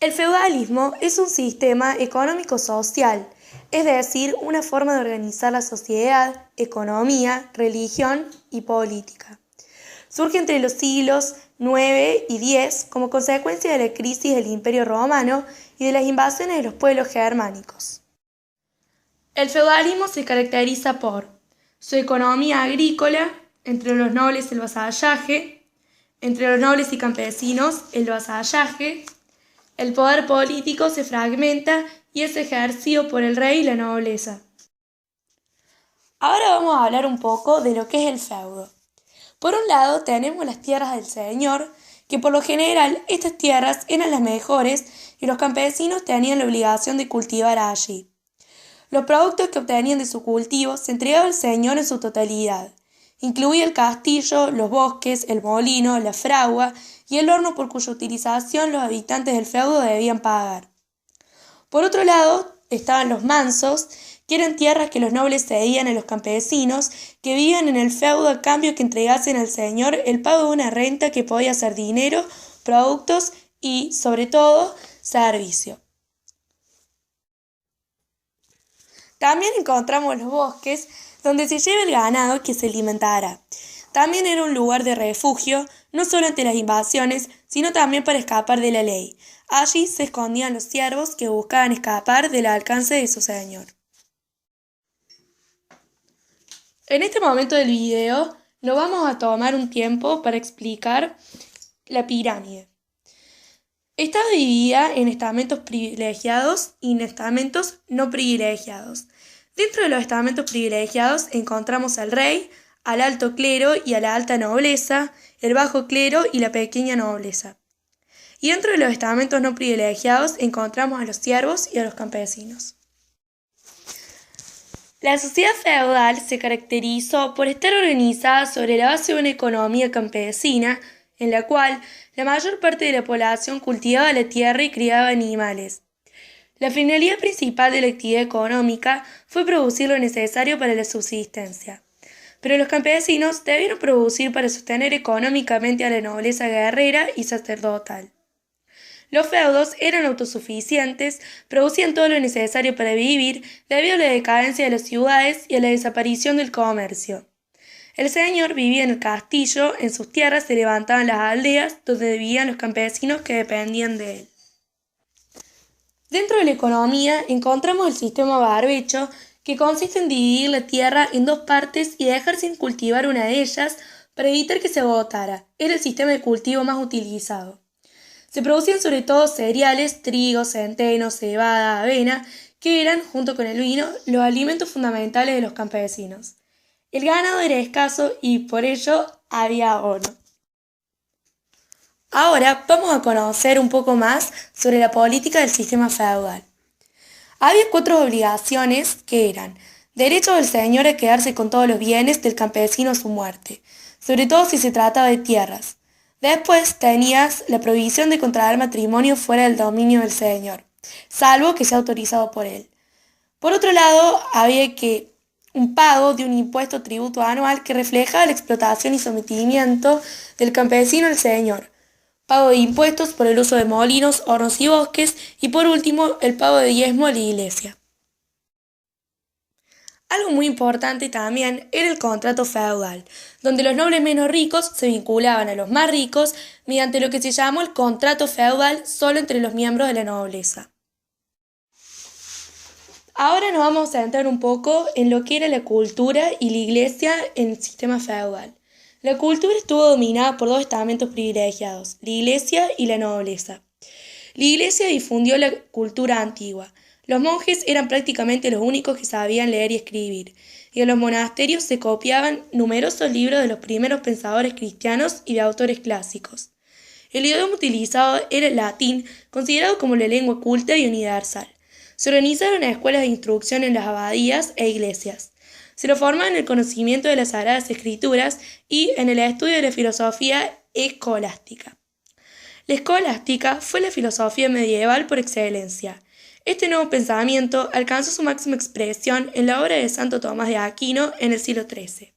El feudalismo es un sistema económico-social, es decir, una forma de organizar la sociedad, economía, religión y política. Surge entre los siglos IX y X como consecuencia de la crisis del Imperio Romano y de las invasiones de los pueblos germánicos. El feudalismo se caracteriza por su economía agrícola, entre los nobles el vasallaje, entre los nobles y campesinos el vasallaje. El poder político se fragmenta y es ejercido por el rey y la nobleza. Ahora vamos a hablar un poco de lo que es el feudo. Por un lado tenemos las tierras del señor, que por lo general estas tierras eran las mejores y los campesinos tenían la obligación de cultivar allí. Los productos que obtenían de su cultivo se entregaban al señor en su totalidad. Incluía el castillo, los bosques, el molino, la fragua y el horno por cuya utilización los habitantes del feudo debían pagar. Por otro lado, estaban los mansos, que eran tierras que los nobles cedían a los campesinos que vivían en el feudo a cambio que entregasen al señor el pago de una renta que podía ser dinero, productos y, sobre todo, servicio. También encontramos los bosques, donde se lleva el ganado que se alimentara. También era un lugar de refugio, no solo ante las invasiones, sino también para escapar de la ley. Allí se escondían los siervos que buscaban escapar del alcance de su señor. En este momento del video nos vamos a tomar un tiempo para explicar la pirámide. Está dividida en estamentos privilegiados y en estamentos no privilegiados. Dentro de los estamentos privilegiados encontramos al rey, al alto clero y a la alta nobleza, el bajo clero y la pequeña nobleza. Y dentro de los estamentos no privilegiados encontramos a los siervos y a los campesinos. La sociedad feudal se caracterizó por estar organizada sobre la base de una economía campesina, en la cual la mayor parte de la población cultivaba la tierra y criaba animales. La finalidad principal de la actividad económica fue producir lo necesario para la subsistencia, pero los campesinos debieron producir para sostener económicamente a la nobleza guerrera y sacerdotal. Los feudos eran autosuficientes, producían todo lo necesario para vivir debido a la decadencia de las ciudades y a la desaparición del comercio. El señor vivía en el castillo, en sus tierras se levantaban las aldeas donde vivían los campesinos que dependían de él. Dentro de la economía encontramos el sistema barbecho, que consiste en dividir la tierra en dos partes y dejar sin cultivar una de ellas para evitar que se agotara. Era el sistema de cultivo más utilizado. Se producían sobre todo cereales, trigo, centeno, cebada, avena, que eran, junto con el vino, los alimentos fundamentales de los campesinos. El ganado era escaso y por ello había abono. Ahora vamos a conocer un poco más sobre la política del sistema feudal. Había 4 obligaciones que eran: derecho del señor a quedarse con todos los bienes del campesino a su muerte, sobre todo si se trataba de tierras. Después tenías la prohibición de contraer matrimonio fuera del dominio del señor, salvo que sea autorizado por él. Por otro lado, había un pago de un impuesto o tributo anual que reflejaba la explotación y sometimiento del campesino al señor, pago de impuestos por el uso de molinos, hornos y bosques, y por último, el pago de diezmo a la iglesia. Algo muy importante también era el contrato feudal, donde los nobles menos ricos se vinculaban a los más ricos mediante lo que se llamó el contrato feudal solo entre los miembros de la nobleza. Ahora nos vamos a centrar un poco en lo que era la cultura y la iglesia en el sistema feudal. La cultura estuvo dominada por 2 estamentos privilegiados, la iglesia y la nobleza. La iglesia difundió la cultura antigua. Los monjes eran prácticamente los únicos que sabían leer y escribir, y en los monasterios se copiaban numerosos libros de los primeros pensadores cristianos y de autores clásicos. El idioma utilizado era el latín, considerado como la lengua culta y universal. Se organizaron escuelas de instrucción en las abadías e iglesias. Se lo formaban en el conocimiento de las Sagradas Escrituras y en el estudio de la filosofía escolástica. La escolástica fue la filosofía medieval por excelencia. Este nuevo pensamiento alcanzó su máxima expresión en la obra de Santo Tomás de Aquino en el siglo XIII.